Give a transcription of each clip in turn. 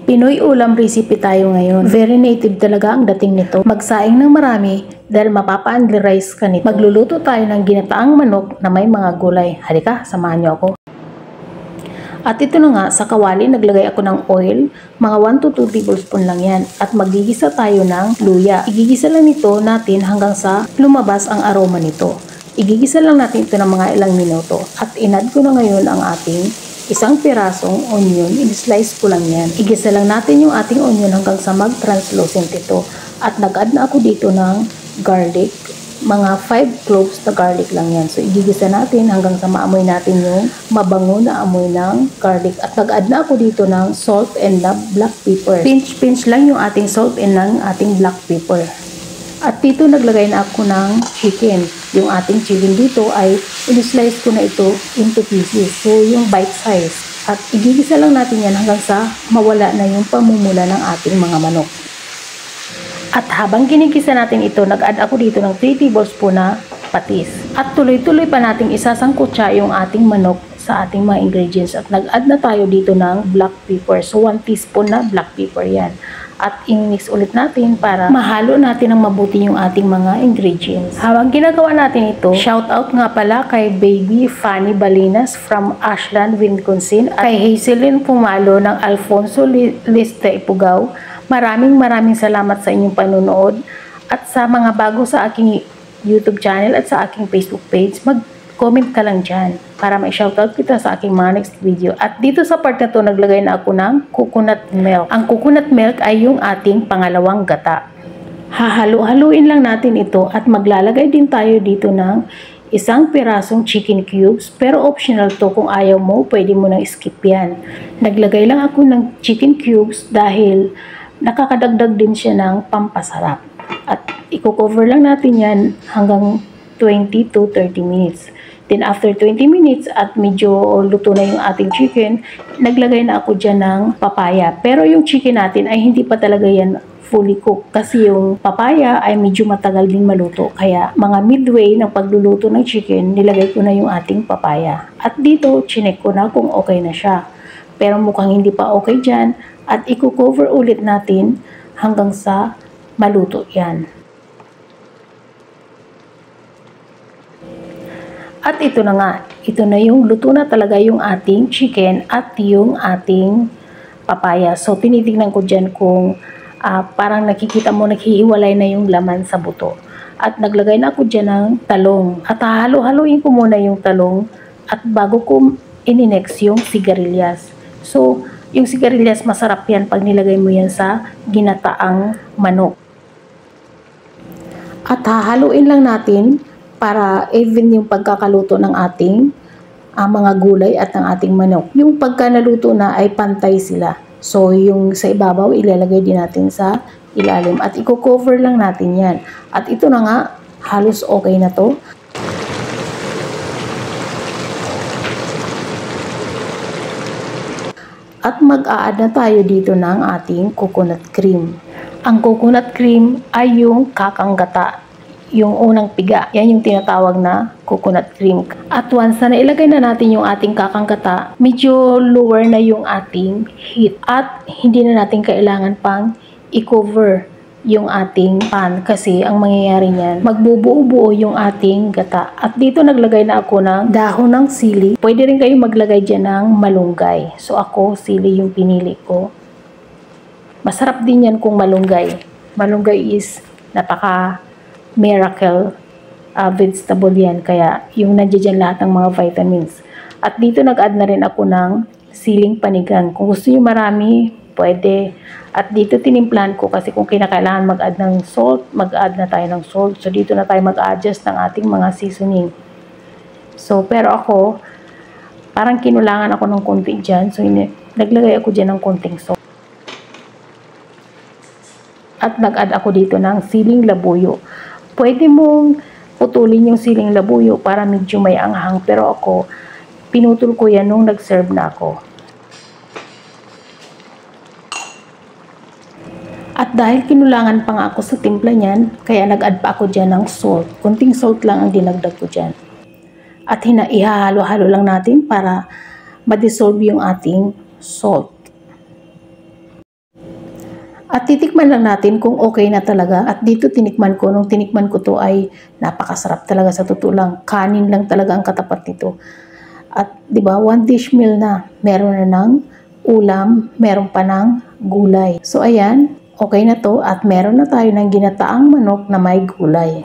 Pinoy ulam recipe tayo ngayon. Very native talaga ang dating nito. Magsaing ng marami dahil mapapa-underrice ka nito. Magluluto tayo ng ginataang manok na may mga gulay. Halika, samahan niyo ako. At ito na nga, sa kawali naglagay ako ng oil. Mga 1 to 2 tablespoon lang yan. At magigisa tayo ng luya. Igigisa lang nito natin hanggang sa lumabas ang aroma nito. Igigisa lang natin ito ng mga ilang minuto. At inad ko na ngayon ang ating isang pirasong onion, in-slice ko lang yan. Igisa lang natin yung ating onion hanggang sa mag-translucent ito. At nag-add na ako dito ng garlic. Mga 5 cloves na garlic lang yan. So, igigisa natin hanggang sa maamoy natin yung mabango na amoy ng garlic. At nag-add na ako dito ng salt and black pepper. Pinch lang yung ating salt and ng ating black pepper. At dito naglagay na ako ng chicken. Yung ating chicken dito ay in-slice ko na ito into pieces. So, yung bite size. At igigisa lang natin yan hanggang sa mawala na yung pamumula ng ating mga manok. At habang ginigisa natin ito, nag-add ako dito ng 3 tablespoon na patis. At tuloy-tuloy pa nating isasangkutsa yung ating manok sa ating mga ingredients. At nag-add na tayo dito ng black pepper. So, 1 teaspoon na black pepper yan. At i-mix ulit natin para mahalo natin ng mabuti yung ating mga ingredients. Habang ginagawa natin ito, shout out nga pala kay Baby Fanny Balinas from Ashland, Wisconsin at kay Hazelyn Pumalo ng Alfonso Lista Ipugao. Maraming salamat sa inyong panunood at sa mga bago sa aking YouTube channel at sa aking Facebook page, mag-comment ka lang dyan para may shoutout kita sa aking mga next video. At dito sa part na to, naglagay na ako ng coconut milk. Ang coconut milk ay yung ating pangalawang gata. Hahalo-haluin lang natin ito at maglalagay din tayo dito ng isang pirasong chicken cubes. Pero optional to, kung ayaw mo, pwede mo nang skip yan. Naglagay lang ako ng chicken cubes dahil nakakadagdag din siya ng pampasarap. At i-cover lang natin yan hanggang 20 to 30 minutes. Then after 20 minutes at medyo luto na yung ating chicken, naglagay na ako dyan ng papaya. Pero yung chicken natin ay hindi pa talaga yan fully cooked kasi yung papaya ay medyo matagal din maluto. Kaya mga midway ng pagluluto ng chicken, nilagay ko na yung ating papaya. At dito, chinek ko na kung okay na siya. Pero mukhang hindi pa okay dyan at i-cover ulit natin hanggang sa maluto yan. At ito na nga, ito na yung luto na talaga yung ating chicken at yung ating papaya. So, tinitignan ko dyan kung parang nakikita mo naghihiwalay na yung laman sa buto. At naglagay na ako dyan ng talong. At halo-haluin ko muna yung talong at bago ko ininex yung sigarilyas. So, yung sigarilyas masarap yan pag nilagay mo yan sa ginataang manok. At hahaluin lang natin para even yung pagkakaluto ng ating mga gulay at ng ating manok. Yung pagka naluto na ay pantay sila. So, yung sa ibabaw, ilalagay din natin sa ilalim. At i-cover lang natin yan. At ito na nga, halos okay na to. At mag-a-add na tayo dito ng ating coconut cream. Ang coconut cream ay yung kakanggata. Yung unang piga, yan yung tinatawag na coconut cream. At once na nailagay na natin yung ating kakanggata, medyo lower na yung ating heat. At hindi na natin kailangan pang i-cover yung ating pan kasi ang mangyayari niyan, magbubuo-buo yung ating gata. At dito naglagay na ako ng dahon ng sili. Pwede rin kayo maglagay dyan ng malunggay. So ako, sili yung pinili ko. Masarap din yan kung malunggay. Malunggay is miracle vegetable yan. Kaya yung nandiyan lahat ng mga vitamins. At dito nag-add na rin ako ng siling panigang. Kung gusto nyo marami, pwede. At dito tinimplahan ko kasi kung kinakailangan mag-add ng salt, mag-add na tayo ng salt. So dito na tayo mag-adjust ng ating mga seasoning. So pero ako, parang kinulangan ako ng konti dyan. So naglagay ako dyan ng konting salt. At nag-add ako dito ng siling labuyo. Pwede mong putulin yung siling labuyo para medyo may anghang. Pero ako, pinutol ko yan nung nag-serve na ako. At dahil kinulangan pa nga ako sa timpla niyan, kaya nag-add pa ako dyan ng salt. Kunting salt lang ang dinagdag ko dyan. At ihahalo-halo lang natin para ma-dissolve yung ating salt. At titikman lang natin kung okay na talaga. At dito tinikman ko, nung tinikman ko to ay napakasarap talaga sa totoo lang. Kanin lang talaga ang katapat nito. At 'di ba, one dish meal na. Meron na ng ulam, meron pa ng gulay. So ayan, okay na to at meron na tayo ng ginataang manok na may gulay.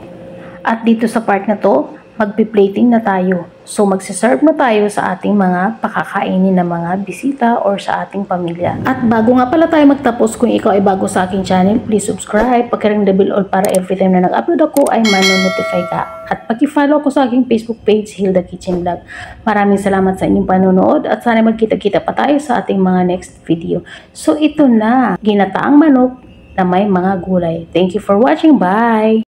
At dito sa part na to, magpi-plating na tayo. So magsiserve na tayo sa ating mga pakakainin na mga bisita or sa ating pamilya. At bago nga pala tayo magtapos, kung ikaw ay bago sa aking channel, please subscribe, pagkaring the bell all para every time na nag-upload ako ay manonotify ka. At paki-follow ko sa aking Facebook page, Hilda Kitchen Vlog. Maraming salamat sa inyong panonood at sana magkita-kita pa tayo sa ating mga next video. So ito na, ginataang manok na may mga gulay. Thank you for watching. Bye!